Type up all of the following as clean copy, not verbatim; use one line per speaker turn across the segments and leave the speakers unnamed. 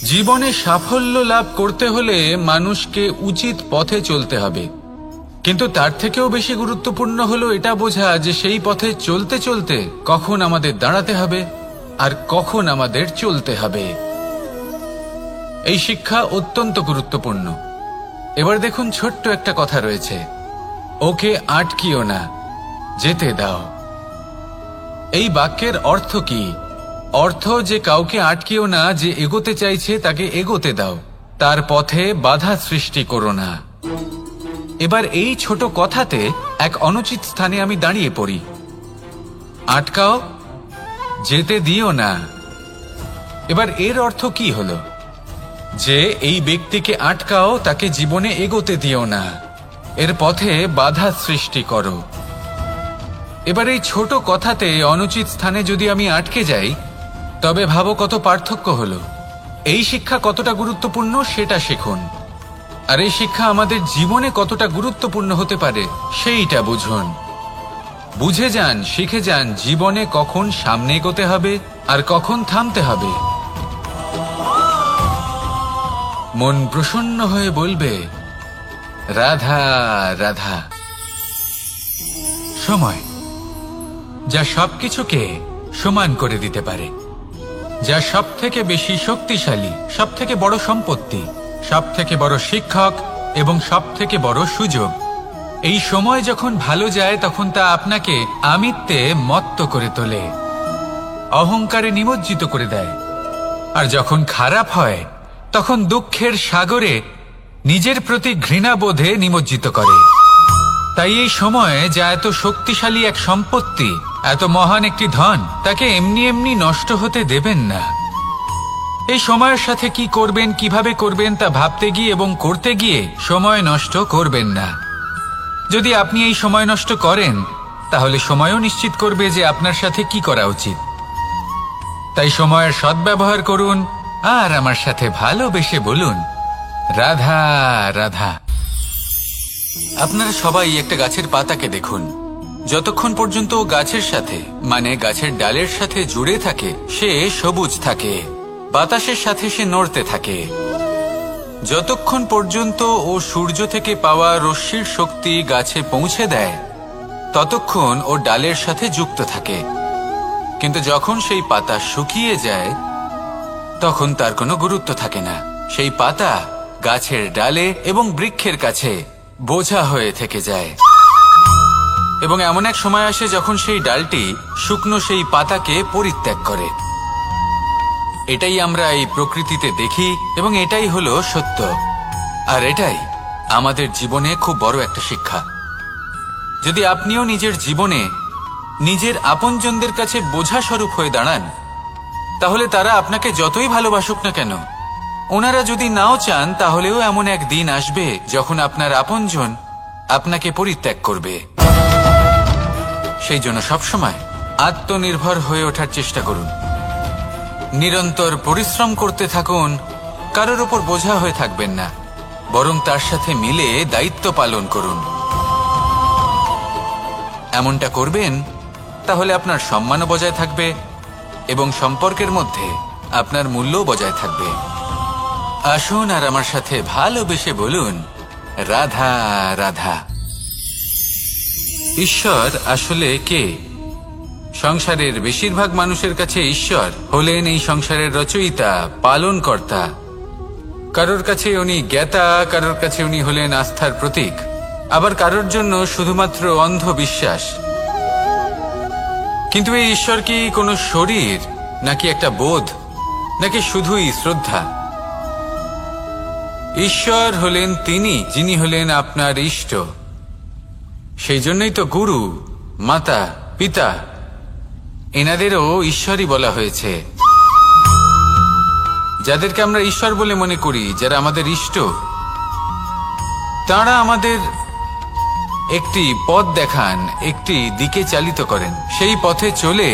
জীবনে সাফল্য লাভ করতে হলে মানুষকে উচিত পথে চলতে হবে, কিন্তু তার থেকেও বেশি গুরুত্বপূর্ণ হলো এটা বোঝা যে সেই পথে চলতে চলতে কখন আমাদের দাঁড়াতে হবে আর কখন আমাদের চলতে হবে। এই শিক্ষা অত্যন্ত গুরুত্বপূর্ণ। এবার দেখুন, ছোট্ট একটা কথা রয়েছে, ওকে আটকিও না, যেতে দাও। এই বাক্যের অর্থ কি? অর্থ যে কাউকে আটকিও না, যে এগোতে চাইছে তাকে এগোতে দাও, তার পথে বাধা সৃষ্টি করো না। এবার এই ছোট কথাতে এক অনুচিত স্থানে আমি দাঁড়িয়ে পড়ি। আটকাও, যেতে দিও না। এবার এর অর্থ কি হলো? যে এই ব্যক্তিকে আটকাও, তাকে জীবনে এগোতে দিও না, এর পথে বাধা সৃষ্টি করো। এবার এই ছোট কথাতে অনুচিত স্থানে যদি আমি আটকে যাই, তবে ভাবো কত পার্থক্য হলো। এই শিক্ষা কতটা গুরুত্বপূর্ণ সেটা শিখুন, আর এই শিক্ষা আমাদের জীবনে কতটা গুরুত্বপূর্ণ হতে পারে সেইটা বুঝুন। বুঝে যান, শিখে যান জীবনে কখন সামনে এগোতে হবে আর কখন থামতে হবে। মন প্রসন্ন হয়ে বলবে, রাধা রাধা। সময় যা সবকিছুকে সমান করে দিতে পারে, যা সব থেকে বেশি শক্তিশালী, সব থেকে বড় সম্পত্তি, সব থেকে বড় শিক্ষক এবং সব থেকে বড় সুযোগ। এই সময় যখন ভালো যায় তখন তা আপনাকে আমিত্বে মত্ত করে তোলে, অহংকারে নিমজ্জিত করে দেয়। আর যখন খারাপ হয় তখন দুঃখের সাগরে নিজের প্রতি ঘৃণাবোধে নিমজ্জিত করে। তাই এই সময়ে যা এত শক্তিশালী এক সম্পত্তি, এত মহান একটি ধন, তাকে এমনি এমনি নষ্ট হতে দেবেন না। এই সময়ের সাথে কি করবেন, কিভাবে করবেন তা ভাবতে গিয়ে এবং করতে গিয়ে সময় নষ্ট করবেন না। যদি আপনি এই সময় নষ্ট করেন, তাহলে সময়ও নিশ্চিত করবে যে আপনার সাথে কি করা উচিত। তাই সময়ের সদ্ব্যবহার করুন আর আমার সাথে ভালোবেসে বলুন, রাধা রাধা। আপনারা সবাই একটা গাছের পাতাকে দেখুন, যতক্ষণ পর্যন্ত গাছের সাথে, মানে গাছের ডালের সাথে জুড়ে থাকে, সে সবুজ থাকে, বাতাসের সাথে সে নড়তে থাকে। যতক্ষণ পর্যন্ত ও সূর্য থেকে পাওয়া রশ্মির শক্তি গাছে পৌঁছে দেয়, ততক্ষণ ও ডালের সাথে যুক্ত থাকে। কিন্তু যখন সেই পাতা শুকিয়ে যায়, তখন তার কোনো গুরুত্ব থাকে না। সেই পাতা গাছের ডালে এবং বৃক্ষের কাছে বোঝা হয়ে থেকে যায়। এবং এমন এক সময় আসে যখন সেই ডালটি শুকনো সেই পাতাকে পরিত্যাগ করে। এটাই আমরা এই প্রকৃতিতে দেখি এবং এটাই হলো সত্য। আর এটাই আমাদের জীবনে খুব বড় একটা শিক্ষা। যদি আপনিও নিজের জীবনে নিজের আপনজনদের কাছে বোঝা স্বরূপ হয়ে দাঁড়ান, তাহলে তারা আপনাকে যতই ভালোবাসুক না কেন, ওনারা যদি নাও চান, তাহলেও এমন এক দিন আসবে যখন আপনার আপনজন আপনাকে পরিত্যাগ করবে। সেই জন্য সবসময় আত্মনির্ভর হয়ে ওঠার চেষ্টা করুন, নিরন্তর পরিশ্রম করতে থাকুন, কারোর ওপর বোঝা হয়ে থাকবেন না, বরং তার সাথে মিলে দায়িত্ব পালন করুন। এমনটা করবেন, তাহলে আপনার সম্মানও বজায় থাকবে এবং সম্পর্কের মধ্যে আপনার মূল্যও বজায় থাকবে। আসুন আর আমার সাথে ভালোবেসে বলুন, রাধা রাধা। ঈশ্বর আসলে কে? সংসারের বেশিরভাগ মানুষের কাছে ঈশ্বর হলেন এই সংসারের রচয়িতা, পালনকর্তা। কারোর কাছে উনি জ্ঞাতা, কারোর কাছে উনি হলেন আস্থার প্রতীক, আবার কারোর জন্য শুধুমাত্র অন্ধ বিশ্বাস। কিন্তু এই ঈশ্বর কি কোনো শরীর, নাকি একটা বোধ, নাকি শুধুই শ্রদ্ধা? ঈশ্বর হলেন তিনি যিনি হলেন আপনার ইষ্ট। সেই জন্যই তো গুরু, মাতা, পিতা এনাদেরও ঈশ্বরই বলা হয়েছে। যাদেরকে আমরা ঈশ্বর বলে মনে করি, যারা আমাদের ইষ্ট, তাঁরা আমাদের একটি পথ দেখান, একটি দিকে চালিত করেন। সেই পথে চলে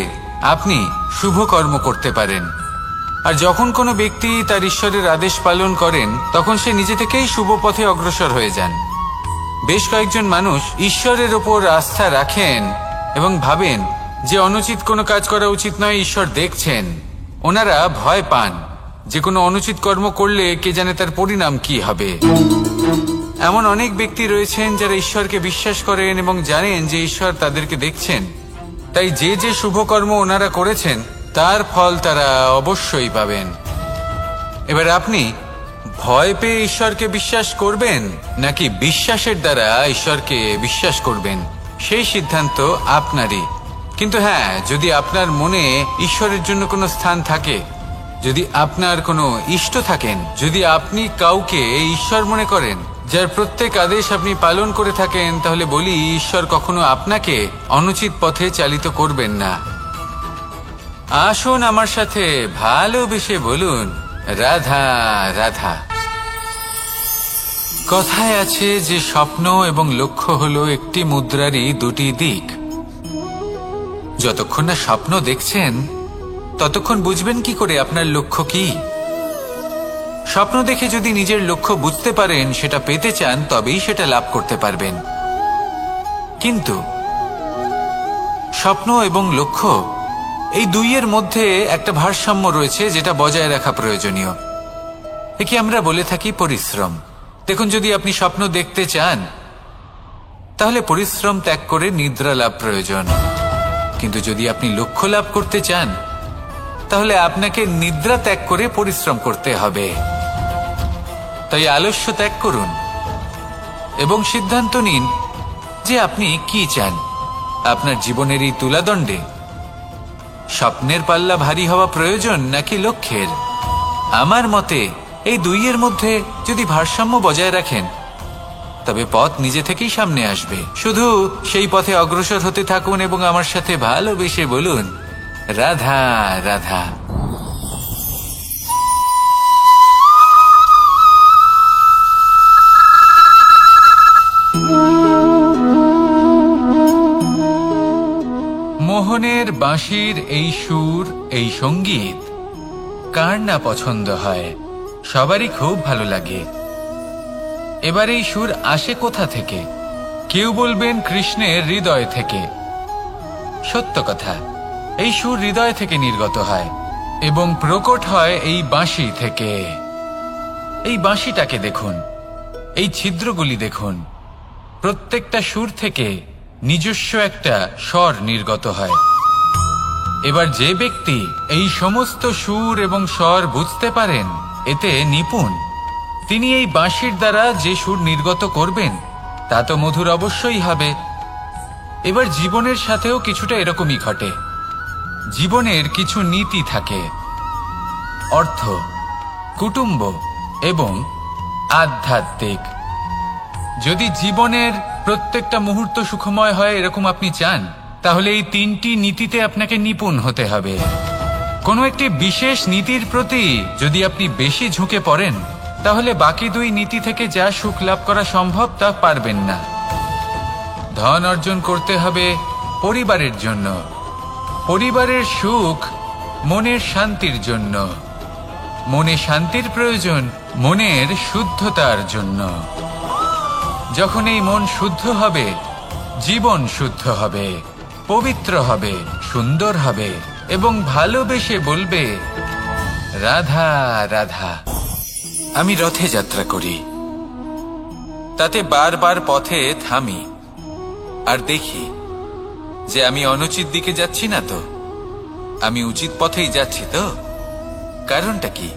আপনি শুভ কর্ম করতে পারেন। আর যখন কোনো ব্যক্তি তার ঈশ্বরের আদেশ পালন করেন, তখন সে নিজে থেকেই শুভ পথে অগ্রসর হয়ে যান। বেশ কয়েকজন মানুষ ঈশ্বরের ওপর আস্থা রাখেন এবং ভাবেন যে অনুচিত কোনো কাজ করা উচিত নয়, ঈশ্বর দেখছেন। ওনারা ভয় পান যে কোনো অনুচিত কর্ম করলে কে জানে তার পরিণাম কি হবে। এমন অনেক ব্যক্তি রয়েছেন যারা ঈশ্বরকে বিশ্বাস করেন এবং জানেন যে ঈশ্বর তাদেরকে দেখছেন, তাই যে যে শুভ কর্ম ওনারা করেছেন তার ফল তারা অবশ্যই পাবেন। এবার আপনি ভয় পেয়ে ঈশ্বরকে বিশ্বাস করবেন নাকি বিশ্বাসের দ্বারা ঈশ্বরকে বিশ্বাস করবেন, সেই সিদ্ধান্ত আপনারই। কিন্তু হ্যাঁ, যদি আপনার মনে ঈশ্বরের জন্য কোনো স্থান থাকে, যদি আপনার কোনো ইষ্ট থাকেন, যদি আপনি কাউকে ঈশ্বর মনে করেন, যার প্রত্যেক আদেশ আপনি পালন করে থাকেন, তাহলে বলি ঈশ্বর কখনো আপনাকে অনুচিত পথে চালিত করবেন না। আসুন আমার সাথে ভালোবেসে বলুন, রাধা রাধা। কথায় আছে যে স্বপ্ন এবং লক্ষ্য হলো একটি মুদ্রারই দুটি দিক। যতক্ষণ না স্বপ্ন দেখছেন ততক্ষণ বুঝবেন কি করে আপনার লক্ষ্য কি। স্বপ্ন দেখে যদি নিজের লক্ষ্য বুঝতে পারেন, সেটা পেতে চান, তবেই সেটা লাভ করতে পারবেন। কিন্তু স্বপ্ন এবং লক্ষ্য এই দুইয়ের মধ্যে একটা ভারসাম্য রয়েছে, যেটা বজায় রাখা প্রয়োজনীয়। একে আমরা বলে থাকি পরিশ্রম। দেখুন, যদি আপনি স্বপ্ন দেখতে চান তাহলে পরিশ্রম ত্যাগ করে নিদ্রা লাভ প্রয়োজন। কিন্তু যদি আপনি লক্ষ্য লাভ করতে চান তাহলে আপনাকে নিদ্রা ত্যাগ করে পরিশ্রম করতে হবে। তাই আলস্য ত্যাগ করুন এবং সিদ্ধান্ত নিন যে আপনি কি চান। আপনার জীবনের এই তুলাদণ্ডে স্বপ্নের পাল্লা ভারী হওয়া প্রয়োজন নাকি লক্ষ্যের? আমার মতে এই দুইয়ের মধ্যে যদি ভারসাম্য বজায় রাখেন তবে পথ নিজে থেকেই সামনে আসবে। শুধু সেই পথে অগ্রসর হতে থাকুন এবং আমার সাথে ভালোবেসে বলুন, রাধা রাধা। মোহনের বাঁশির এই সুর, এই সঙ্গীত কার না পছন্দ হয়? সবারই খুব ভালো লাগে। এবার এই সুর আসে কোথা থেকে? কেউ বলবেন কৃষ্ণের হৃদয় থেকে। সত্য কথা, এই সুর হৃদয় থেকে নির্গত হয় এবং প্রকট হয় এই বাঁশি থেকে। এই বাঁশিটাকে দেখুন, এই ছিদ্রগুলি দেখুন, প্রত্যেকটা সুর থেকে নিজস্ব একটা স্বর নির্গত হয়। এবার যে ব্যক্তি এই সমস্ত সুর এবং স্বর বুঝতে পারেন, এতে নিপুণ, তিনি এই বাঁশির দ্বারা যে সুর নির্গত করবেন তা তো মধুর অবশ্যই হবে। এবার জীবনের সাথেও কিছুটা এরকমই ঘটে। জীবনের কিছু নীতি থাকে, অর্থ, কুটুম্ব এবং আধ্যাত্মিক। যদি জীবনের প্রত্যেকটা মুহূর্ত সুখময় হয় এরকম আপনি চান, তাহলে এই তিনটি নীতিতে আপনাকে নিপুণ হতে হবে। কোনো একটি বিশেষ নীতির প্রতি যদি আপনি বেশি ঝুঁকে পড়েন তাহলে বাকি দুই নীতি থেকে যা সুখ লাভ করা সম্ভব তা পারবেন না। ধন অর্জন করতে হবে পরিবারের জন্য, পরিবারের সুখ মনের শান্তির জন্য, মনে শান্তির প্রয়োজন মনের শুদ্ধতার জন্য। যখন এই মন শুদ্ধ হবে, জীবন শুদ্ধ হবে, পবিত্র হবে, সুন্দর হবে এবং ভালোবেসে বলবে, রাধা রাধা। আমি রথে যাত্রা করি, তাতে বারবার পথে থামি আর দেখি যে আমি অনুচিত দিকে যাচ্ছি না তো, আমি উচিত পথেই যাচ্ছি তো। কারণটা কি?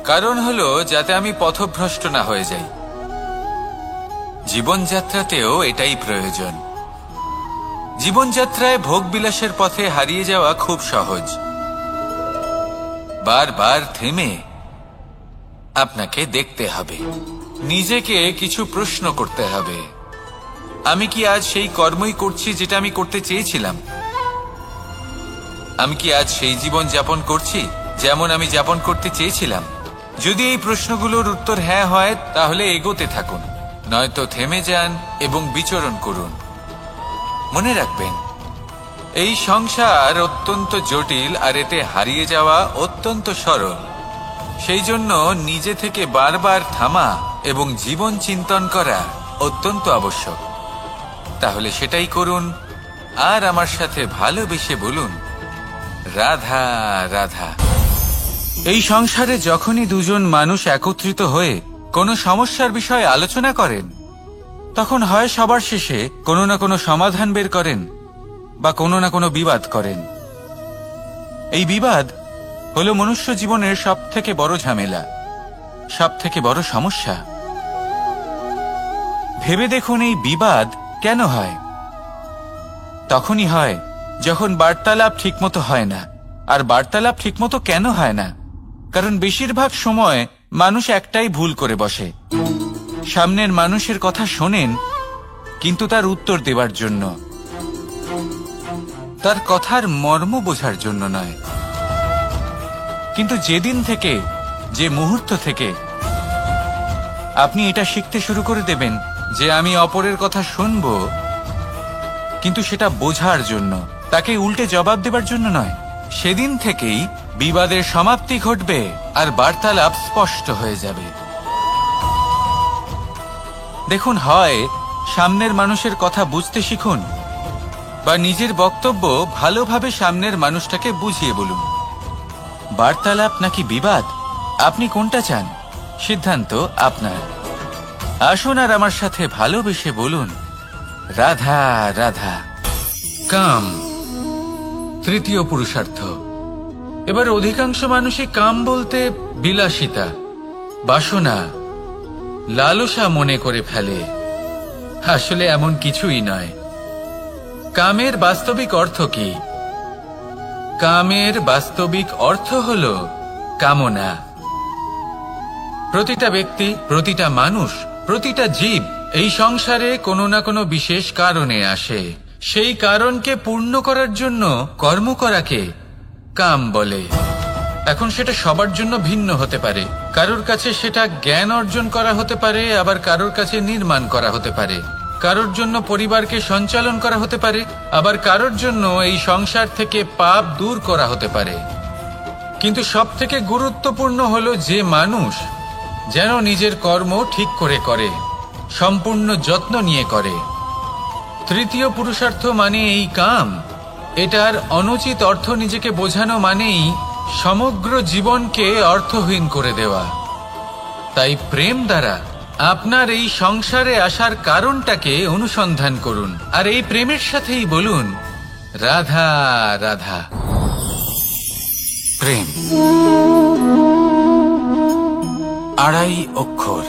কারণ হলো যাতে আমি পথভ্রষ্ট না হয়ে যাই। জীবনযাত্রাতেও এটাই প্রয়োজন। জীবনযাত্রায় ভোগ বিলাসের পথে হারিয়ে যাওয়া খুব সহজ। বারবার থেমে আপনাকে দেখতে হবে, নিজেকে কিছু প্রশ্ন করতে হবে। আমি কি আজ সেই কর্মই করছি যেটা আমি করতে চেয়েছিলাম? আমি কি আজ সেই জীবন যাপন করছি যেমন আমি যাপন করতে চেয়েছিলাম? যদি এই প্রশ্নগুলোর উত্তর হ্যাঁ হয় তাহলে এগোতে থাকুন, নয়তো থেমে যান এবং বিচরণ করুন। মনে রাখবেন, এই সংসার অত্যন্ত জটিল আর এতে হারিয়ে যাওয়া অত্যন্ত সরল। সেই জন্য নিজে থেকে বারবার থামা এবং জীবন চিন্তন করা অত্যন্ত আবশ্যক। তাহলে সেটাই করুন আর আমার সাথে ভালোবেসে বলুন, রাধা রাধা। এই সংসারে যখনই দুজন মানুষ একত্রিত হয়ে কোনো সমস্যার বিষয়ে আলোচনা করেন, তখন হয় সবার শেষে কোনো না কোনো সমাধান বের করেন বা কোনো না কোনো বিবাদ করেন। এই বিবাদ হলো মনুষ্য জীবনের সবথেকে বড় ঝামেলা, সবথেকে বড় সমস্যা। ভেবে দেখুন এই বিবাদ কেন হয়? তখনই হয় যখন বার্তালাপ ঠিকমতো হয় না। আর বার্তালাপ ঠিকমতো কেন হয় না? কারণ বেশিরভাগ সময় মানুষ একটাই ভুল করে বসে। সামনের মানুষের কথা শোনেন, কিন্তু তার উত্তর দেওয়ার জন্য, তার কথার মর্ম বোঝার জন্য নয়। কিন্তু যেদিন থেকে, যে মুহূর্ত থেকে আপনি এটা শিখতে শুরু করে দেবেন যে আমি অপরের কথা শুনব, কিন্তু সেটা বোঝার জন্য, তাকে উল্টে জবাব দেবার জন্য নয়, সেদিন থেকেই বিবাদের সমাপ্তি ঘটবে আর বার্তালাপ স্পষ্ট হয়ে যাবে। দেখুন, হয় সামনের মানুষের কথা বুঝতে শিখুন, বা নিজের বক্তব্য ভালোভাবে সামনের মানুষটাকে বুঝিয়ে বলুন। বার্তালাপ নাকি বিবাদ, আপনি কোনটা চান? সিদ্ধান্ত আপনার। আসুন আর আমার সাথে ভালোবেসে বলুন, রাধা রাধা। কাম তৃতীয় পুরুষার্থ। এবার অধিকাংশ মানুষই কাম বলতে বিলাসিতা, বাসনা, লালসা মনে করে ফেলে। আসলে এমন কিছুই নয়। কামের বাস্তবিক অর্থ কি? কামের বাস্তবিক অর্থ হল কামনা। প্রতিটা ব্যক্তি, প্রতিটা মানুষ, প্রতিটা জীব এই সংসারে কোনো না কোনো বিশেষ কারণে আসে। সেই কারণকে পূর্ণ করার জন্য কর্ম করাকে কাম বলে। এখন সেটা সবার জন্য ভিন্ন হতে পারে। কারোর কাছে সেটা জ্ঞান অর্জন করা হতে পারে, আবার কারোর কাছে নির্মাণ করা হতে পারে। কারোর জন্য পরিবারকে সঞ্চালন করা হতে পারে, আবার কারোর জন্য এই সংসার থেকে পাপ দূর করা হতে পারে। কিন্তু সবথেকে গুরুত্বপূর্ণ হলো যে মানুষ যেন নিজের কর্ম ঠিক করে করে, সম্পূর্ণ যত্ন নিয়ে করে। তৃতীয় পুরুষার্থ মানে এই কাম। এটার অনুচিত অর্থ নিজেকে বোঝানো মানেই সমগ্র জীবনকে অর্থহীন করে দেওয়া। তাই প্রেম দ্বারা আপনার এই সংসারে আসার কারণটাকে অনুসন্ধান করুন, আর এই প্রেমের সাথেই বলুন, রাধা রাধা। প্রেম আড়াই অক্ষর,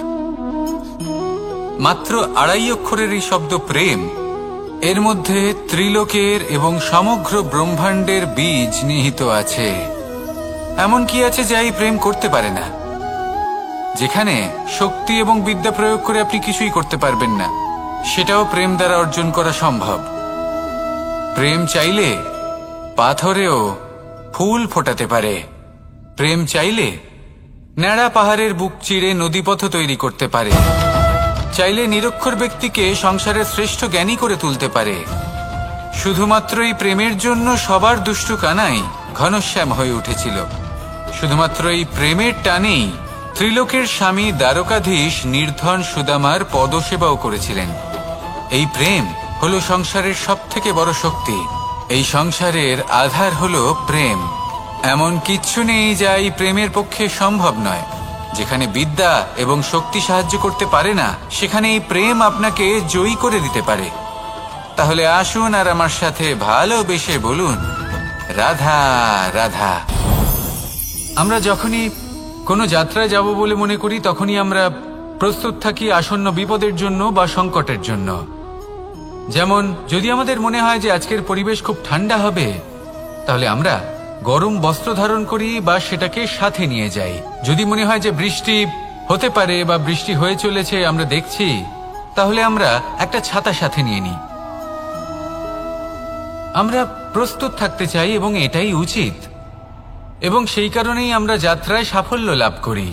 মাত্র আড়াই অক্ষরের এই শব্দ প্রেম, এর মধ্যে ত্রিলোকের এবং সমগ্র ব্রহ্মাণ্ডের বীজ নিহিত আছে। এমন কি আছে যা এই প্রেম করতে পারে না? যেখানে শক্তি এবং বিদ্যা প্রয়োগ করে আপনি কিছুই করতে পারবেন না, সেটাও প্রেম দ্বারা অর্জন করা সম্ভব। প্রেম চাইলে পাথরেও ফুল ফোটাতে পারে। প্রেম চাইলে ন্যাড়া পাহাড়ের বুক চিরে নদীপথ তৈরি করতে পারে। চাইলে নিরক্ষর ব্যক্তিকে সংসারের শ্রেষ্ঠ জ্ঞানী করে তুলতে পারে। শুধুমাত্র এই প্রেমের জন্য সবার দুষ্টু কানাই ঘনশ্যাম হয়ে উঠেছিল। শুধুমাত্র এই প্রেমের টানেই ত্রিলোকের স্বামী দ্বারকাধীশ নির্ধন সুদামার পদসেবাও করেছিলেন। এই প্রেম হলো সংসারের সবথেকে বড় শক্তি। এই সংসারের আধার হলো প্রেম। এমন কিচ্ছু নেই যা এই প্রেমের পক্ষে সম্ভব নয়। যেখানে বিদ্যা এবং শক্তি সাহায্য করতে পারে না, সেখানে এই প্রেম আপনাকে জয়ী করে দিতে পারে। তাহলে আসুন আর আমার সাথে ভালোবেসে বলুন, রাধা রাধা। আমরা যখনই কোনো যাত্রায় যাব বলে মনে করি, তখনই আমরা প্রস্তুত থাকি আসন্ন বিপদের জন্য বা সংকটের জন্য। যেমন যদি আমাদের মনে হয় যে আজকের পরিবেশ খুব ঠান্ডা হবে, তাহলে আমরা গরম বস্ত্র ধারণ করি বা সেটাকে সাথে নিয়ে যাই। যদি মনে হয় যে বৃষ্টি হতে পারে বা বৃষ্টি হয়ে চলেছে, আমরা দেখছি, তাহলে আমরা একটা ছাতা সাথে নিয়ে নিই। আমরা প্রস্তুত থাকতে চাই এবং এটাই উচিত, এবং সেই কারণেই আমরা যাত্রায় সাফল্য লাভ করি।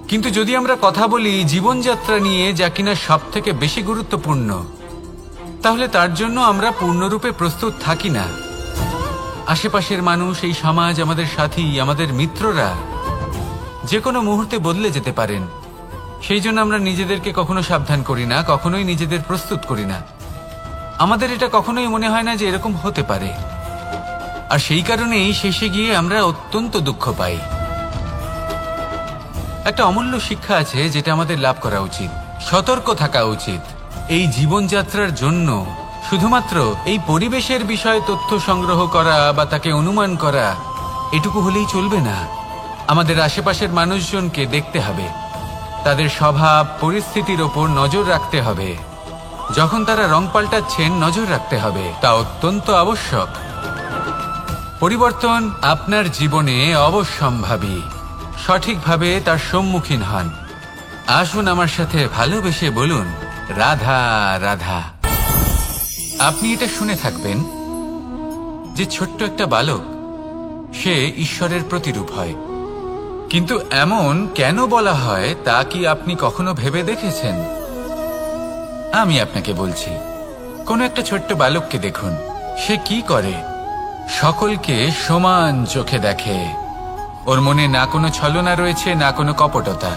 কিন্তু যদি আমরা কথা বলি জীবনযাত্রা নিয়ে, যা কিনা সব থেকে বেশি গুরুত্বপূর্ণ, তাহলে তার জন্য আমরা পূর্ণরূপে প্রস্তুত থাকি না। আশেপাশের মানুষ, এই সমাজ, আমাদের সাথী, আমাদের মিত্ররা যে কোনো মুহূর্তে বদলে যেতে পারেন। সেই জন্য আমরা নিজেদেরকে কখনো সাবধান করি না, কখনোই নিজেদের প্রস্তুত করি না। আমাদের এটা কখনোই মনে হয় না যে এরকম হতে পারে, আর সেই কারণেই শেষে গিয়ে আমরা অত্যন্ত দুঃখ পাই। একটা অমূল্য শিক্ষা আছে যেটা আমাদের লাভ করা উচিত। সতর্ক থাকা উচিত। এই জীবনযাত্রার জন্য শুধুমাত্র এই পরিবেশের বিষয়ে তথ্য সংগ্রহ করা বা তাকে অনুমান করা এটুকু হলেই চলবে না। আমাদের আশেপাশের মানুষজনকে দেখতে হবে, তাদের স্বভাব পরিস্থিতির ওপর নজর রাখতে হবে। যখন তারা রং পাল্টাচ্ছেন নজর রাখতে হবে, তা অত্যন্ত আবশ্যক। পরিবর্তন আপনার জীবনে অবশ্যম্ভাবী। সঠিকভাবে তার সম্মুখীন হন। আসুন আমার সাথে ভালোবেসে বলুন, রাধা রাধা। আপনি এটা শুনে থাকবেন যে ছোট্ট একটা বালক, সে ঈশ্বরের প্রতিরূপ হয়। কিন্তু এমন কেন বলা হয় তা কি আপনি কখনো ভেবে দেখেছেন? আমি আপনাকে বলছি, কোন একটা ছোট্ট বালককে দেখুন, সে কি করে? সকলকে সমান চোখে দেখে। ওর মনে না কোনো ছলনা রয়েছে, না কোনো কপটতা,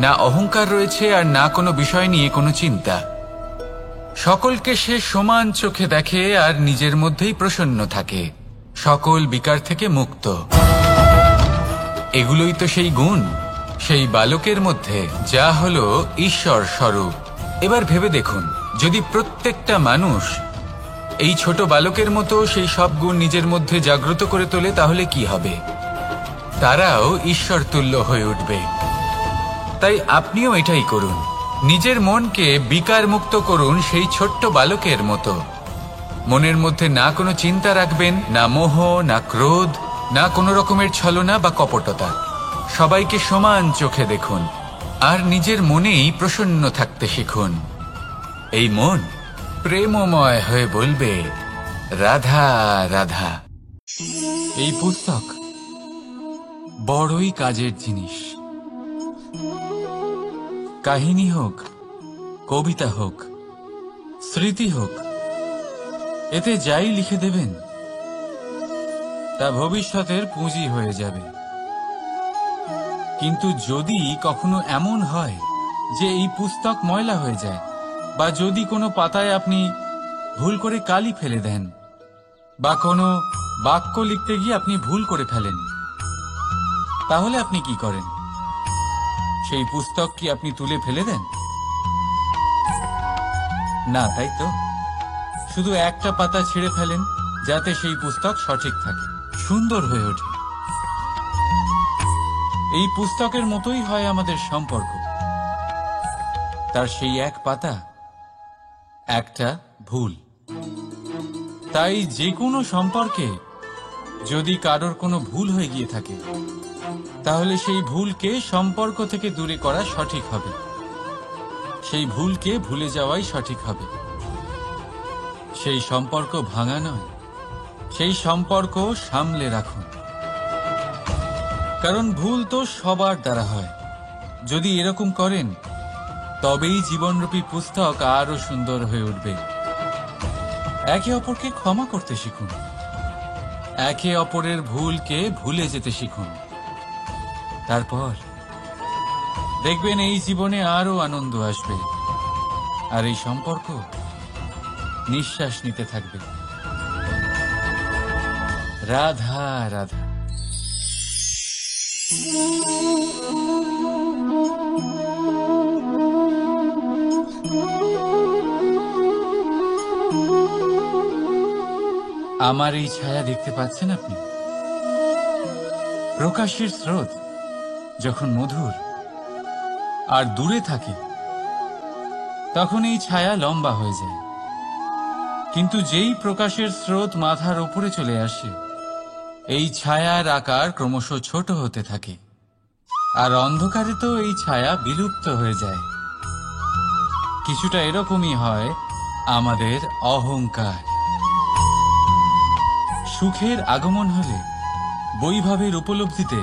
না অহংকার রয়েছে, আর না কোনো বিষয় নিয়ে কোনো চিন্তা। সকলকে সে সমান চোখে দেখে আর নিজের মধ্যেই প্রসন্ন থাকে, সকল বিকার থেকে মুক্ত। এগুলোই তো সেই গুণ সেই বালকের মধ্যে, যা হলো ঈশ্বর স্বরূপ। এবার ভেবে দেখুন, যদি প্রত্যেকটা মানুষ এই ছোট বালকের মতো সেই সব গুণ নিজের মধ্যে জাগ্রত করে তোলে, তাহলে কি হবে? তারাও ঈশ্বর তুল্য হয়ে উঠবে। তাই আপনিও এটাই করুন, নিজের মনকে বিকার মুক্ত করুন সেই ছোট্ট বালকের মতো। মনের মধ্যে না কোনো চিন্তা রাখবেন, না মোহ, না ক্রোধ, না কোনো রকমের ছলনা বা কপটতা। সবাইকে সমান চোখে দেখুন আর নিজের মনেই প্রসন্ন থাকতে শিখুন। এই মন প্রেমময় হয়ে বলবে, রাধা রাধা। এই পুস্তক বড়ই কাজের জিনিস। কাহিনী হোক, কবিতা হোক, স্মৃতি হোক, এতে যাই লিখে দেবেন তা ভবিষ্যতের পুঁজি হয়ে যাবে। কিন্তু যদি কখনো এমন হয় যে এই পুস্তক ময়লা হয়ে যায়, বা যদি কোনো পাতায় আপনি ভুল করে কালি ফেলে দেন, বা কোনো বাক্য লিখতে গিয়ে আপনি ভুল করে ফেলেন, তাহলে আপনি কি করেন? সেই পুস্তক কি আপনি তুলে ফেলে দেন? না, তাই তো। শুধু একটা পাতা ছিঁড়ে ফেলেন যাতে সেই পুস্তক সঠিক থাকে, সুন্দর হয়ে ওঠে। এই পুস্তকের মতোই হয় আমাদের সম্পর্ক। তার সেই এক পাতা, একটা ভুল। তাই যে কোনো সম্পর্কে যদি কারোর কোনো ভুল হয়ে গিয়ে থাকে, তাহলে সেই ভুলকে সম্পর্ক থেকে দূরে করা সঠিক হবে। সেই ভুলকে ভুলে যাওয়াই সঠিক হবে। সেই সম্পর্ক ভাঙা নয়, সেই সম্পর্ক সামলে রাখুন। কারণ ভুল তো সবার দ্বারা হয়। যদি এরকম করেন, তবেই জীবনরূপী পুস্তক আরো সুন্দর হয়ে উঠবে। একে অপরকে ক্ষমা করতে শিখুন, একে অপরের ভুলকে ভুলে যেতে শিখুন। তারপর দেখবেন এই জীবনে আরো আনন্দ আসবে, আর এই সম্পর্ক নিঃশ্বাস নিতে থাকবে। রাধা রাধা। আমার এই ছায়া দেখতে পাচ্ছেন আপনি? প্রকাশের স্রোত যখন মধুর আর দূরে থাকে, তখন এই ছায়া লম্বা হয়ে যায়। কিন্তু যেই প্রকাশের স্রোত মাথার উপরে চলে আসে, এই ছায়ার আকার ক্রমশ ছোট হতে থাকে, আর অন্ধকারে তো এই ছায়া বিলুপ্ত হয়ে যায়। কিছুটা এরকমই হয় আমাদের অহংকার। সুখের আগমন হলে, বৈভবের উপলব্ধিতে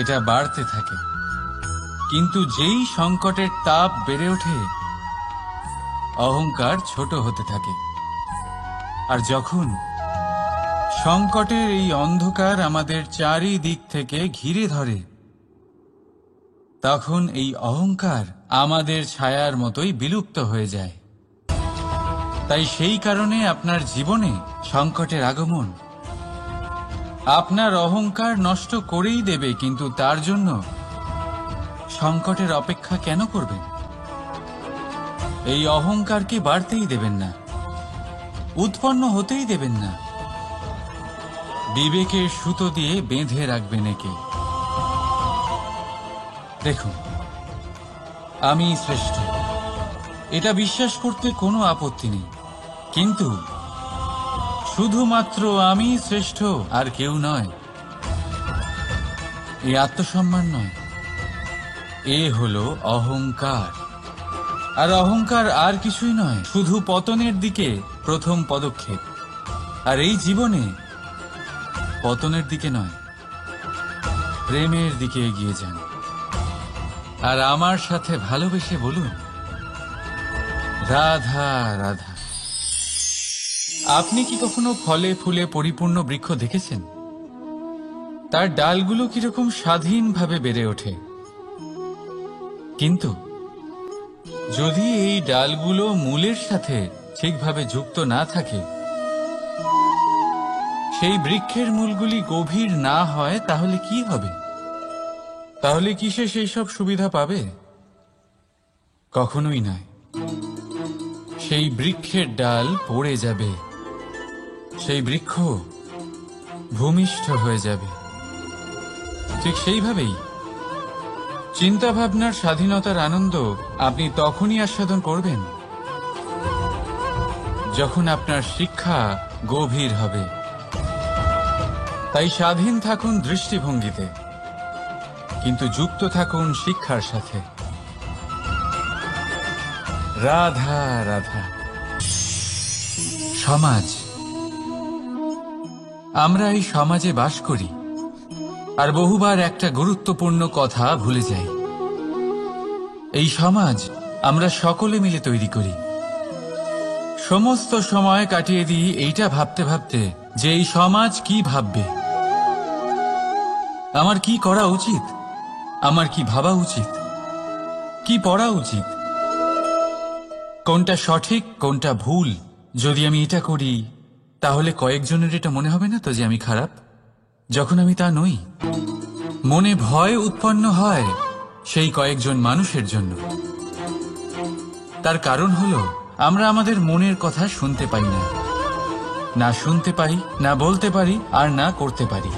এটা বাড়তে থাকে। কিন্তু যেই সংকটের তাপ বেড়ে ওঠে, অহংকার ছোট হতে থাকে। আর যখন সংকটের এই অন্ধকার আমাদের চারিদিক থেকে ঘিরে ধরে, তখন এই অহংকার আমাদের ছায়ার মতোই বিলুপ্ত হয়ে যায়। তাই সেই কারণে আপনার জীবনে সংকটের আগমন আপনার অহংকার নষ্ট করেই দেবে, কিন্তু তার জন্য সংকটের অপেক্ষা কেন করবেন? এই অহংকারকে বাড়তেই দেবেন না, উৎপন্ন হতেই দেবেন না। বিবেকের সুতো দিয়ে বেঁধে রাখবেন একে। দেখুন, আমি শ্রেষ্ঠ, এটা বিশ্বাস করতে কোনো আপত্তি নেই, কিন্তু শুধুমাত্র আমি শ্রেষ্ঠ, আর কেউ নয়। এই আত্মসম্মান নয়, এ হলো অহংকার। আর অহংকার আর কিছুই নয়, শুধু পতনের দিকে প্রথম পদক্ষেপ। আর এই জীবনে পতনের দিকে নয়, প্রেমের দিকে এগিয়ে যান। আর আমার সাথে ভালোবেসে বলুন, রাধা রাধা। আপনি কি কখনো ফলে ফুলে পরিপূর্ণ বৃক্ষ দেখেছেন? তার ডালগুলো কিরকম স্বাধীনভাবে বেড়ে ওঠে, কিন্তু যদি এই ডালগুলো মূলের সাথে ঠিকভাবে যুক্ত না থাকে, সেই বৃক্ষের মূলগুলি গভীর না হয়, তাহলে কি হবে? তাহলে কি সে সেই সব সুবিধা পাবে? কখনোই নয়। সেই বৃক্ষের ডাল পড়ে যাবে, সেই বৃক্ষ ভূমিষ্ঠ হয়ে যাবে। ঠিক সেইভাবেই চিন্তাভাবনার স্বাধীনতার আনন্দ আপনি তখনই আস্বাদন করবেন যখন আপনার শিক্ষা গভীর হবে। তাই স্বাধীন থাকুন দৃষ্টিভঙ্গিতে, কিন্তু যুক্ত থাকুন শিক্ষার সাথে। রাধা রাধা। সমাজ, আমরা এই সমাজে বাস করি, আর বহুবার একটা গুরুত্বপূর্ণ কথা ভুলে যাই। এই সমাজ আমরা সকলে মিলে তৈরি করি। সমস্ত সময় কাটিয়ে দিই এইটা ভাবতে ভাবতে যে এই সমাজ কি ভাববে, আমার কি করা উচিত, আমার কি ভাবা উচিত, কি পড়া উচিত, কোনটা সঠিক কোনটা ভুল। যদি আমি এটা করি, তাহলে কয়েকজনের এটা মনে হবে না তো যে আমি খারাপ, যখন আমি তা নই? মনে ভয় উৎপন্ন হয় সেই কয়েকজন মানুষের জন্য। তার কারণ হলো আমরা আমাদের মনের কথা শুনতে পাই না, না শুনতে পাই, না বলতে পারি, আর না করতে পারি।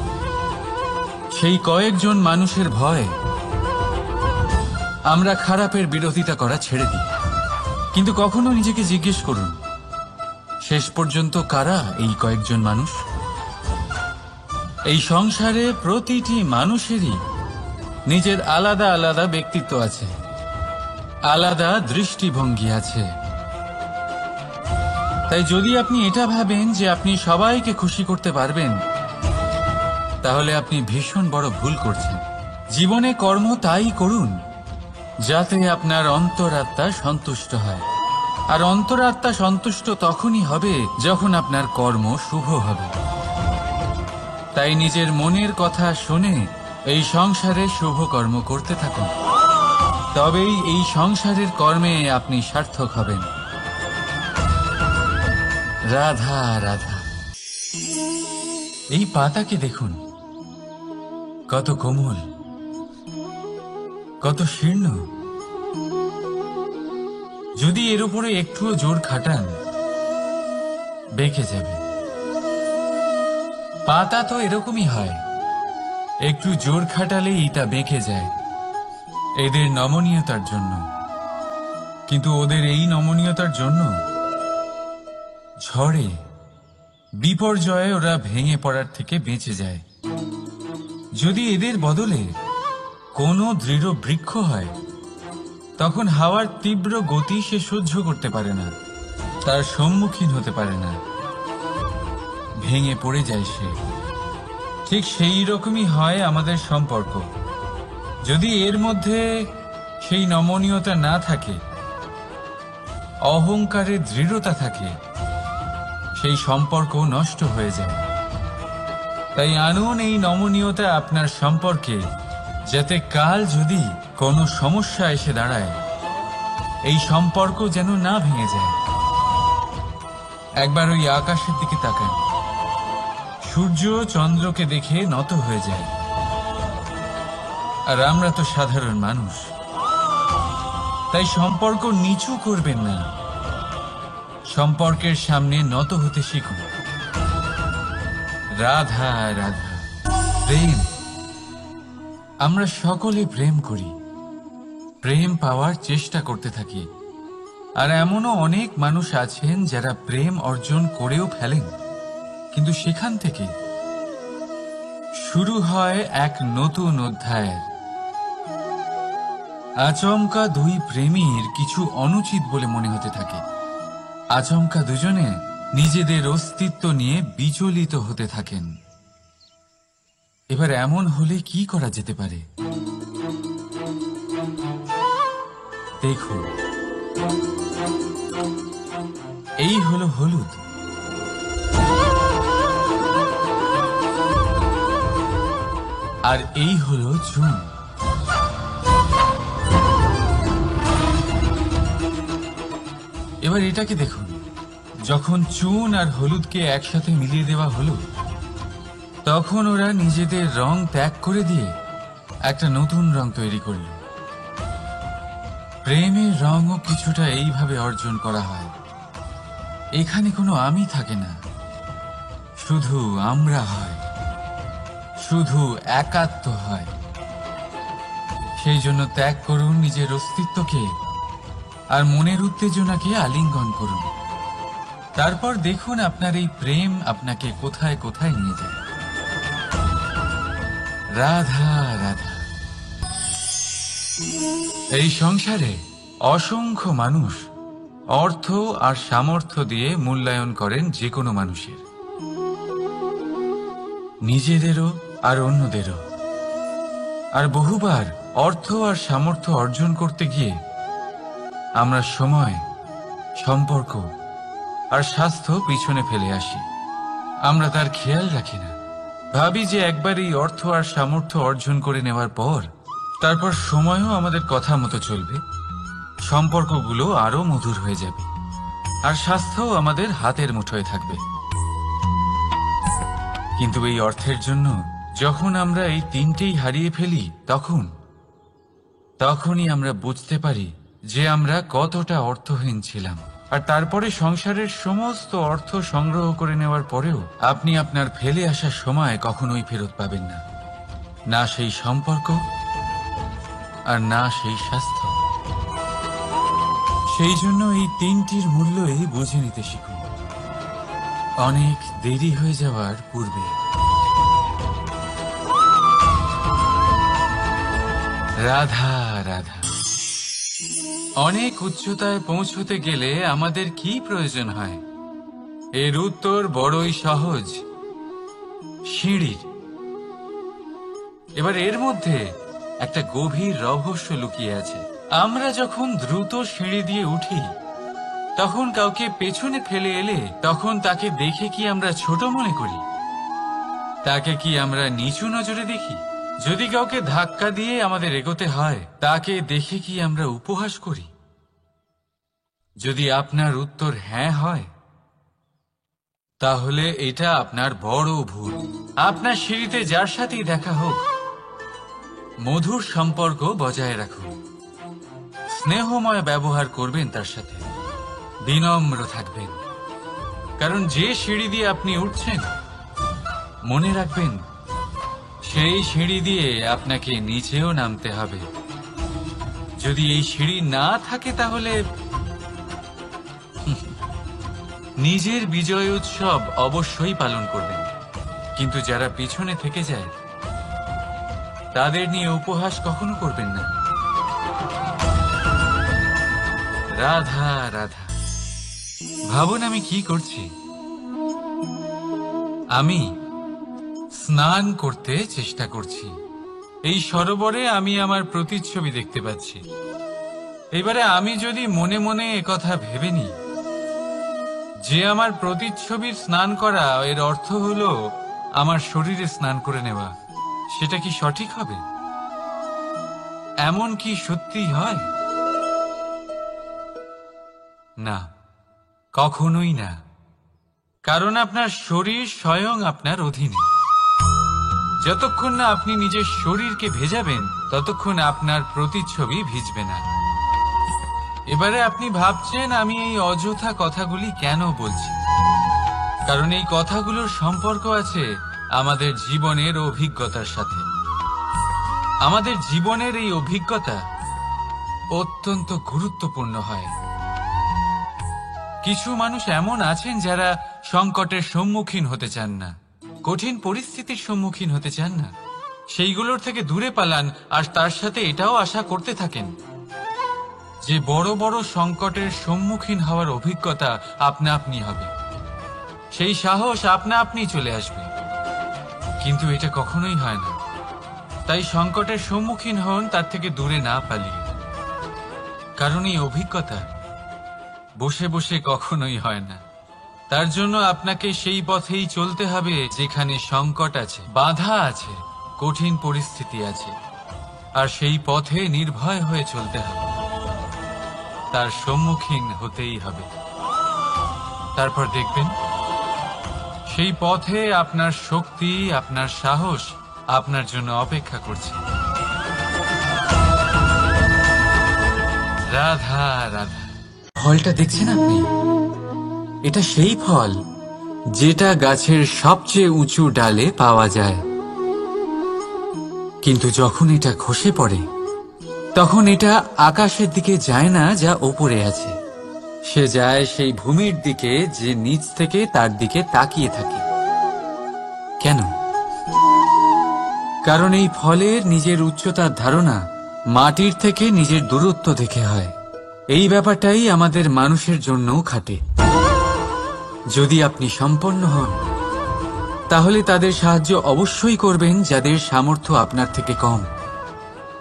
সেই কয়েকজন মানুষের ভয় আমরা খারাপের বিরোধিতা করা ছেড়ে দিই। কিন্তু কখনো নিজেকে জিজ্ঞেস করুন, শেষ পর্যন্ত কারা এই কয়েকজন মানুষ? এই সংসারে প্রতিটি মানুষেরই নিজের আলাদা আলাদা ব্যক্তিত্ব আছে, আলাদা দৃষ্টিভঙ্গি আছে। তাই যদি আপনি এটা ভাবেন যে আপনি সবাইকে খুশি করতে পারবেন, তাহলে আপনি ভীষণ বড় ভুল করছেন। জীবনে কর্ম তাই করুন যাতে আপনার অন্তরাত্মা সন্তুষ্ট হয়। আর অন্তরাত্মা সন্তুষ্ট তখনই হবে যখন আপনার কর্ম শুভ হবে। তাই নিজের মনের কথা শুনে এই সংসারে শুভ কর্ম করতে থাকুন, তবেই এই সংসারের কর্মে আপনি সার্থক হবেন। রাধা রাধা। এই পাতাকে দেখুন, কত কোমল, কত শীর্ণ। যদি এর উপরে একটুও জোর খাটান, বেঁকে যাবে। পাতা তো এরকমই হয়, একটু জোর খাটালেই তা বেঁকে যায় এদের নমনীয়তার জন্য। কিন্তু ওদের এই নমনীয়তার জন্য ঝড়ে বিপর্যয়ে ওরা ভেঙে পড়ার থেকে বেঁচে যায়। যদি এদের বদলে কোনো দৃঢ় বৃক্ষ হয়, তখন হাওয়ার তীব্র গতি সে সহ্য করতে পারে না, তার সম্মুখীন হতে পারে না, ভেঙে পড়ে যায় সে। ঠিক সেই রকমই হয় আমাদের সম্পর্ক। যদি এর মধ্যে সেই নমনীয়তা না থাকে, অহংকারের দৃঢ়তা থাকে, সেই সম্পর্ক নষ্ট হয়ে যায়। তাই আনুন এই নমনীয়তা আপনার সম্পর্কে, যাতে কাল যদি কোনো সমস্যা এসে দাঁড়ায়, এই সম্পর্ক যেন না ভেঙে যায়। একবার ওই আকাশের দিকে তাকান, সূর্য চন্দ্রকে দেখে নত হয়ে যায়। আর আমরা তো সাধারণ মানুষ, তাই সম্পর্ক নিচু করবেন না, সম্পর্কের সামনে নত হতে শিখুন। রাধা রাধা। প্রেম, আমরা সকলে প্রেম করি, প্রেম পাওয়ার চেষ্টা করতে থাকি। আর এমনও অনেক মানুষ আছেন যারা প্রেম অর্জন করেও ফেলেন, কিন্তু সেখান থেকে শুরু হয় এক নতুন অধ্যায়ের। আচমকা দুই প্রেমীর কিছু অনুচিত বলে মনে হতে থাকে। আচমকা দুজনে নিজেদের অস্তিত্ব নিয়ে বিচলিত হতে থাকেন। এবার এমন হলে কি করা যেতে পারে? দেখুন, এই হলো হলুদ, আর এই হলো চুন। এবার এটাকে দেখুন, যখন চুন আর হলুদকে একসাথে মিলিয়ে দেওয়া হলো, তখন ওরা নিজেদের রং ত্যাগ করে দিয়ে একটা নতুন রং তৈরি করল। প্রেমের রঙও কিছুটা এইভাবে অর্জন করা হয়। এখানে কোনো আমি থাকে না, শুধু আমরা হয়, শুধু একাত্ম হয়। সেই জন্য ত্যাগ করুন নিজের অস্তিত্বকে, আর মনের উত্তেজনাকে আলিঙ্গন করুন। তারপর দেখুন আপনার এই প্রেম আপনাকে কোথায় কোথায় নিয়ে যায়। রাধা রাধা। এই সংসারে অসংখ্য মানুষ অর্থ আর সামর্থ্য দিয়ে মূল্যায়ন করেন যে কোনো মানুষের, নিজেদেরও আর অন্যদেরও। আর বহুবার অর্থ আর সামর্থ্য অর্জন করতে গিয়ে আমরা সময়, সম্পর্ক আর স্বাস্থ্য পিছনে ফেলে আসি। আমরা তার খেয়াল রাখি না। ভাবি যে একবার এই অর্থ আর সামর্থ্য অর্জন করে নেওয়ার পর তারপর সময়ও আমাদের কথা মতো চলবে, সম্পর্কগুলো আরো মধুর হয়ে যাবে, আর স্বাস্থ্যও আমাদের হাতের মুঠোয় থাকবে। কিন্তু এই অর্থের জন্য যখন আমরা এই তিনটেই হারিয়ে ফেলি, তখনই আমরা বুঝতে পারি যে আমরা কতটা অর্থহীন ছিলাম। আর তারপরে সংসারের সমস্ত অর্থ সংগ্রহ করে নেওয়ার পরেও আপনি আপনার ফেলে আসা সময় কখনোই ফেরত পাবেন না, না সেই সম্পর্ক আর না সেই স্বাস্থ্য। সেই জন্য এই তিনটির মূল্যই বুঝে নিতে শিখুন অনেক দেরি হয়ে যাওয়ার পূর্বে। রাধা রাধা। অনেক উচ্চতায় পৌঁছতে গেলে আমাদের কি প্রয়োজন হয়? এর উত্তর বড়ই সহজ, সিঁড়ির। এবার এর মধ্যে একটা গভীর রহস্য লুকিয়ে আছে। আমরা যখন দ্রুত সিঁড়ি দিয়ে উঠি, তখন কাউকে পেছনে ফেলে এলে তখন তাকে দেখে কি আমরা ছোট মনে করি? তাকে কি আমরা নিচু নজরে দেখি? যদি কাউকে ধাক্কা দিয়ে আমাদের এগোতে হয়, তাকে দেখে কি আমরা উপহাস করি? যদি আপনার উত্তর হ্যাঁ হয়, তাহলে এটা আপনার বড় ভুল। আপনার সিঁড়িতে যার সাথেই দেখা হোক, মধুর সম্পর্ক বজায় রাখুন, স্নেহময় ব্যবহার করবেন তার সাথে, বিনম্র থাকবেন। কারণ যে সিঁড়ি দিয়ে আপনি উঠছেন, মনে রাখবেন সেই সিঁড়ি দিয়ে আপনাকে নিচেও নামতে হবে। যদি এই সিঁড়ি না থাকে তাহলে নিজের বিজয় উৎসব অবশ্যই পালন করবেন, কিন্তু যারা পিছনে থেকে যায় তাদের নিয়ে উপহাস কখনো করবেন না। রাধা রাধা। ভাবুন আমি কি করছি। আমি স্নান করতে চেষ্টা করছি। এই সরোবরে আমি আমার প্রতিচ্ছবি দেখতে পাচ্ছি। এবারে আমি যদি মনে মনে একথা ভেবে নিই যে আমার প্রতিচ্ছবির স্নান করা, এর অর্থ হলো আমার শরীরে স্নান করে নেওয়া, সেটা কি সঠিক হবে? এমন কি সত্যি হয়? না, কখনোই না। কারণ আপনার শরীর স্বয়ং আপনার অধীনে। যতক্ষণ না আপনি নিজের শরীরকে ভেজাবেন ততক্ষণ আপনার প্রতিচ্ছবি ভিজবে না। এবারে আপনি ভাবছেন আমি এই অযথা কথাগুলি কেন বলছি, কারণ এই কথাগুলোর সম্পর্ক আছে আমাদের জীবনের অভিজ্ঞতার সাথে। আমাদের জীবনের এই অভিজ্ঞতা অত্যন্ত গুরুত্বপূর্ণ হয়। কিছু মানুষ এমন আছেন যারা সংকটের সম্মুখীন হতে চান না, কঠিন পরিস্থিতির সম্মুখীন হতে চান না, সেইগুলোর থেকে দূরে পালান, আর তার সাথে এটাও আশা করতে থাকেন যে বড় বড় সংকটের সম্মুখীন হওয়ার অভিজ্ঞতা আপনা আপনি হবে, সেই সাহস আপনা আপনি চলে আসবে। কিন্তু এটা কখনোই হয় না। তাই সংকটের সম্মুখীন হন তার থেকে দূরে না পালিয়ে, কারণ এই অভিজ্ঞতা বসে বসে কখনোই হয় না। তার জন্য আপনাকে সেই পথেই চলতে হবে যেখানে সংকট আছে, বাধা আছে, কঠিন পরিস্থিতি আছে, আর সেই পথে নির্ভয় হয়ে চলতে হবে, তার সম্মুখীন হতেই হবে। তারপর দেখবেন সেই পথে আপনার শক্তি, আপনার সাহস আপনার জন্য অপেক্ষা করছে। রাধা রাধা। ফলটা দেখছেন আপনি? এটা সেই ফল যেটা গাছের সবচেয়ে উঁচু ডালে পাওয়া যায়, কিন্তু যখন এটা খসে পড়ে তখন এটা আকাশের দিকে যায় না যা ওপরে আছে, সে যায় সেই ভূমির দিকে যে নিচ থেকে তার দিকে তাকিয়ে থাকে। কেন? কারণ এই ফলের নিজের উচ্চতার ধারণা মাটির থেকে নিজের দূরত্ব দেখে হয়। এই ব্যাপারটাই আমাদের মানুষের জন্যও খাটে। যদি আপনি সম্পন্ন হন তাহলে তাদের সাহায্য অবশ্যই করবেন যাদের সামর্থ্য আপনার থেকে কম,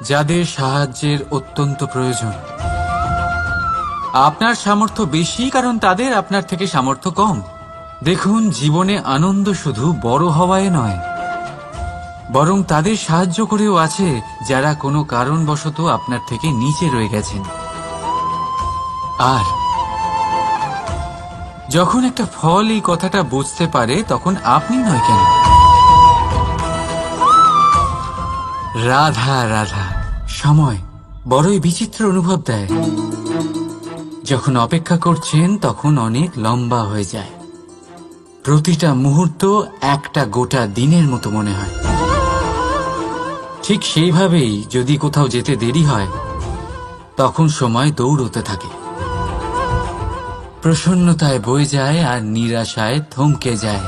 যাদের সাহায্যের অত্যন্ত প্রয়োজন। আপনার সামর্থ্য বেশি কারণ তাদের আপনার থেকে সামর্থ্য কম। দেখুন, জীবনে আনন্দ শুধু বড় হওয়ায় নয়, বরং তাদের সাহায্য করেও আছে যারা কোনো কারণবশত আপনার থেকে নিচে রয়ে গেছেন। আর যখন একটা ফল এই কথাটা বুঝতে পারে তখন আপনি নয় কেন? রাধা রাধা। সময় বড়ই বিচিত্র অনুভব দেয়। যখন অপেক্ষা করছেন তখন অনেক লম্বা হয়ে যায়। প্রতিটা মুহূর্ত একটা গোটা দিনের মতো মনে হয়। ঠিক সেইভাবেই যদি কোথাও যেতে দেরি হয় তখন সময় দৌড়তে থাকে, প্রসন্নতায় বয়ে যায় আর নিরাশায় থমকে যায়।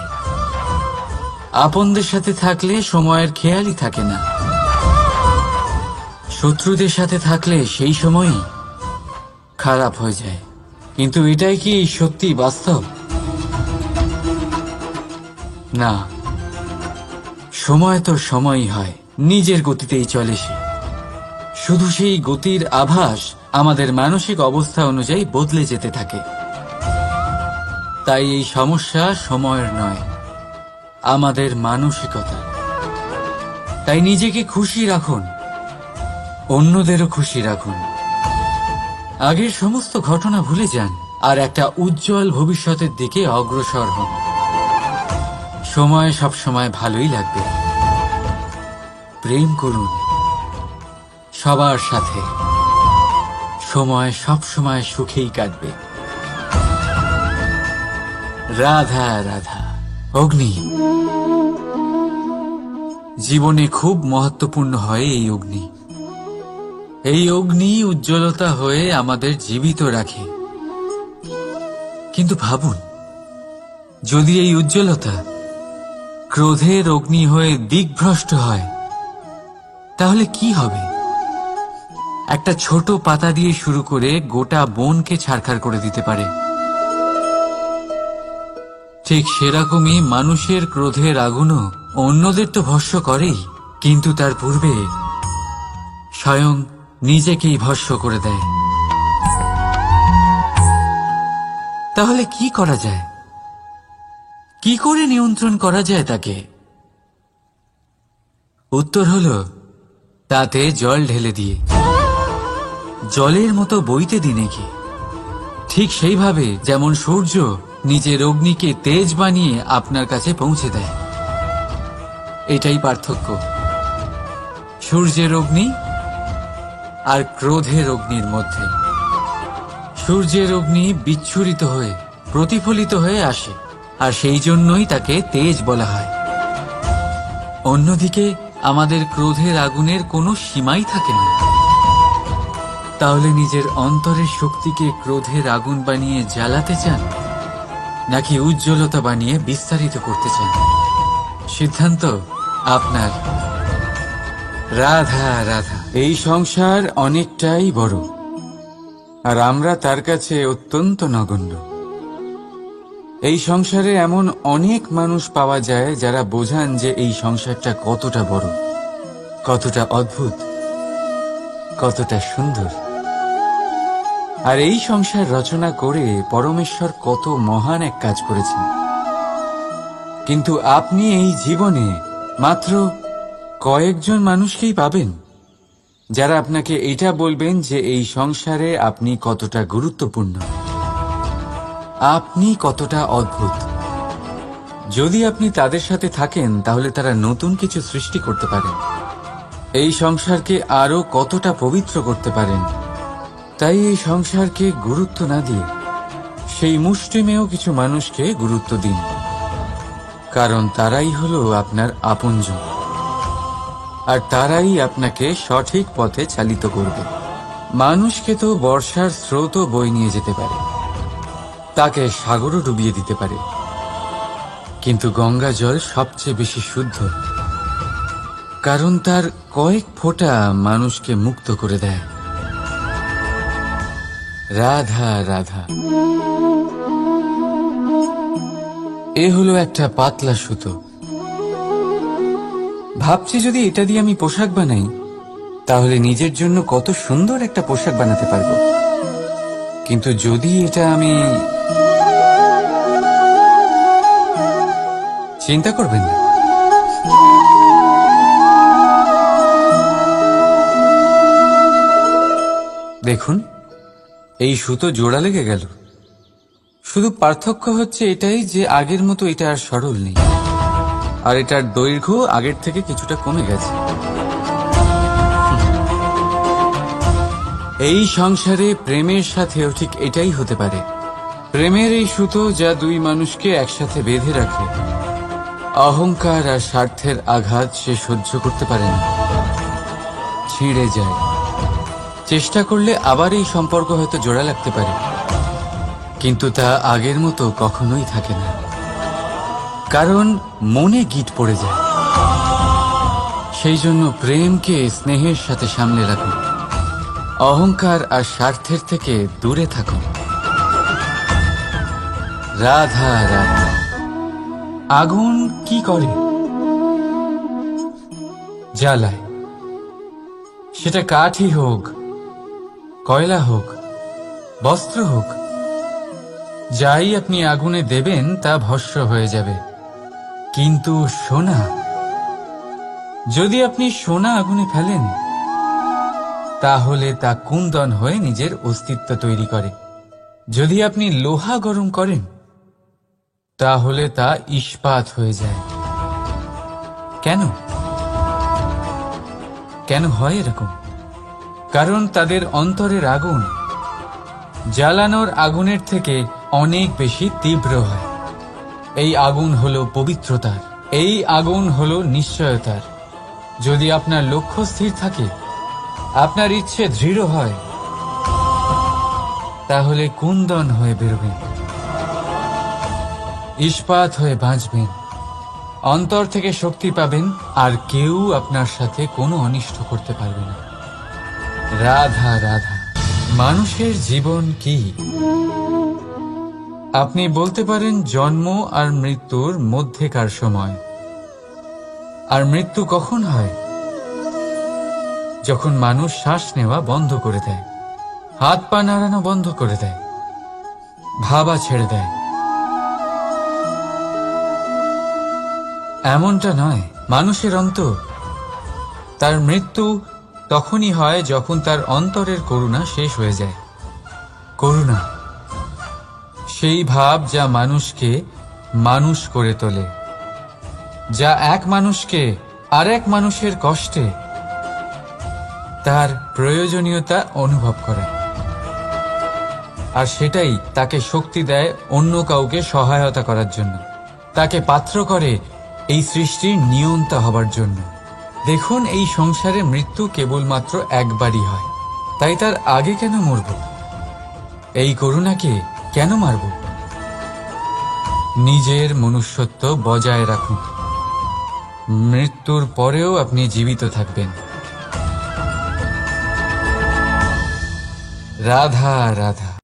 আপনদের সাথে থাকলে সময়ের খেয়ালই থাকে না, শত্রুদের সাথে থাকলে সেই সময়ই খারাপ হয়ে যায়। কিন্তু এটাই কি সত্যি বাস্তব? না, সময় তো সময়ই হয়, নিজের গতিতেই চলে সে। শুধু সেই গতির আভাস আমাদের মানসিক অবস্থা অনুযায়ী বদলে যেতে থাকে। তাই এই সমস্যা সময়ের নয়, আমাদের মানসিকতা। তাই নিজেকে খুশি রাখুন, অন্যদেরও খুশি রাখুন। আগের সমস্ত ঘটনা ভুলে যান আর একটা উজ্জ্বল ভবিষ্যতের দিকে অগ্রসর হন। সময় সবসময় ভালোই লাগবে। প্রেম করুন সবার সাথে, সময় সবসময় সুখেই কাটবে। রাধা রাধা। অগ্নি জীবনে খুব মহত্বপূর্ণ হয়। এই অগ্নি উজ্জ্বলতা হয়ে আমাদের জীবিত রাখে। কিন্তু ভাবুন, যদি এই উজ্জ্বলতা ক্রোধের অগ্নি হয়ে দিকভ্রষ্ট হয় তাহলে কি হবে? একটা ছোট পাতা দিয়ে শুরু করে গোটা বনকে ছারখার করে দিতে পারে। ঠিক সেরকমই মানুষের ক্রোধের আগুনও অন্যদের তো ভস্ম করেই, কিন্তু তার পূর্বে স্বয়ং নিজেকেই ভস্ম করে দেয়। তাহলে কি করা যায়? কি করে নিয়ন্ত্রণ করা যায় তাকে? উত্তর হলো তাতে জল ঢেলে দিয়ে, জলের মতো বইতে দিন একে। ঠিক সেইভাবে যেমন সূর্য নিজের অগ্নিকে তেজ বানিয়ে আপনার কাছে পৌঁছে দেয়,
এটাই পার্থক্য সূর্যের অগ্নি আর ক্রোধের অগ্নির মধ্যে। সূর্যের অগ্নি বিচ্ছুরিত হয়ে প্রতিফলিত হয়ে আসে, আর সেই জন্যই তাকে তেজ বলা হয়। অন্যদিকে আমাদের ক্রোধের আগুনের কোনো সীমাই থাকে না। তাহলে নিজের অন্তরের শক্তিকে ক্রোধের আগুন বানিয়ে জ্বালাতে চান, নাকি উজ্জ্বলতা বানিয়ে বিস্তারিত করতে চান? সিদ্ধান্ত আপনার। রাধা রাধা। এই সংসার অনেকটাই বড়, আর আমরা তার কাছে অত্যন্ত নগণ্য। এই সংসারে এমন অনেক মানুষ পাওয়া যায় যারা বোঝান যে এই সংসারটা কতটা বড়, কতটা অদ্ভুত, কতটা সুন্দর। আর এই সংসার রচনা করে পরমেশ্বর কত মহান এক কাজ করেছেন। কিন্তু আপনি এই জীবনে মাত্র কয়েকজন মানুষকেই পাবেন যারা আপনাকে এটা বলবেন যে এই সংসারে আপনি কতটা গুরুত্বপূর্ণ, আপনি কতটা অদ্ভুত। যদি আপনি তাদের সাথে থাকেন তাহলে তারা নতুন কিছু সৃষ্টি করতে পারেন, এই সংসারকে আরো কতটা পবিত্র করতে পারেন। তাই এই সংসারকে গুরুত্ব না দিয়ে সেই মুষ্টিমেয় কিছু মানুষকে গুরুত্ব দিন, কারণ তারাই হলো আপনার আপনজন, আর তারাই আপনাকে সঠিক পথে চালিত করবে। মানুষকে তো বর্ষার স্রোতও বয়ে নিয়ে যেতে পারে, তাকে সাগরও ডুবিয়ে দিতে পারে, কিন্তু গঙ্গা জল সবচেয়ে বেশি শুদ্ধ, কারণ তার কয়েক ফোঁটা মানুষকে মুক্ত করে দেয়। রাধা রাধা। এ হলো একটা পাতলা সুতো। ভাবছি যদি এটা দিয়ে আমি পোশাক বানাই তাহলে নিজের জন্য কত সুন্দর একটা পোশাক বানাতে পারবো। কিন্তু যদি এটা আমি... চিন্তা করবেন না, দেখুন এই সুতো জোড়া লেগে গেল। শুধু পার্থক্য হচ্ছে এটাই যে আগের মতো এটা আর সরল নেই, আর এটার দৈর্ঘ্য আগের থেকে কিছুটা কমে গেছে। এই সংসারে প্রেমের সাথেও ঠিক এটাই হতে পারে। প্রেমের এই সুতো যা দুই মানুষকে একসাথে বেঁধে রাখে, অহংকার আর স্বার্থের আঘাত সে সহ্য করতে পারে না, ছিঁড়ে যায়। চেষ্টা করলে আবার এই সম্পর্ক হয়তো জোড়া লাগতে পারে, কিন্তু তা আগের মতো কখনোই থাকে না, কারণ মনে গিট পড়ে যায়। সেই জন্য প্রেমকে স্নেহের সাথে সামলে রাখুন, অহংকার আর স্বার্থের থেকে দূরে থাকুন। রাধা রাধা। আগুন কি করে? জ্বালায়। সেটা কাঠই হোক, কয়লা হোক, বস্ত্র হোক, যাই আপনি আগুনে দেবেন তা ভস্ম হয়ে যাবে। কিন্তু সোনা, যদি আপনি সোনা আগুনে ফেলেন তাহলে তা কুন্দন হয়ে নিজের অস্তিত্ব তৈরি করে। যদি আপনি লোহা গরম করেন তাহলে তা ইস্পাত হয়ে যায়। কেন? কেন হয় এরকম? কারণ তাদের অন্তরের আগুন জ্বালানোর আগুনের থেকে অনেক বেশি তীব্র হয়। এই আগুন হলো পবিত্রতার, এই আগুন হলো নিশ্চয়তার। যদি আপনার লক্ষ্য স্থির থাকে, আপনার ইচ্ছে দৃঢ় হয়, তাহলে কুন্দন হয়ে বেরোবেন, ইস্পাত হয়ে বাঁচবেন, অন্তর থেকে শক্তি পাবেন, আর কেউ আপনার সাথে কোনো অনিষ্ট করতে পারবে না। রাধা রাধা। মানুষের জীবন কি? আপনি বলতে পারেন জন্ম আর মৃত্যুর মধ্যেকার সময়। আর মৃত্যু কখন হয়? যখন মানুষ শ্বাস নেওয়া বন্ধ করে দেয়, হাত পা নাড়ানো বন্ধ করে দেয়, ভাবা ছেড়ে দেয়। এমনটা নয়, মানুষের অন্তর। তার মৃত্যু তখনই হয় যখন তার অন্তরের করুণা শেষ হয়ে যায়। করুণা সেই ভাব যা মানুষকে মানুষ করে তোলে। যা এক মানুষকে আর এক মানুষের কষ্টে তার প্রয়োজনীয়তা অনুভব করে, আর সেটাই তাকে শক্তি দেয় অন্য কাউকে সহায়তা করার জন্য, তাকে পাত্র করে এই সৃষ্টির নিয়ন্তা হবার জন্য। দেখুন, এই সংসারে মৃত্যু কেবলমাত্র একবারই হয়, তাই তার আগে কেন মরব? এই করুণাকে কেন মারব? নিজের মনুষ্যত্ব বজায় রাখুন, মৃত্যুর পরেও আপনি জীবিত থাকবেন। রাধা রাধা।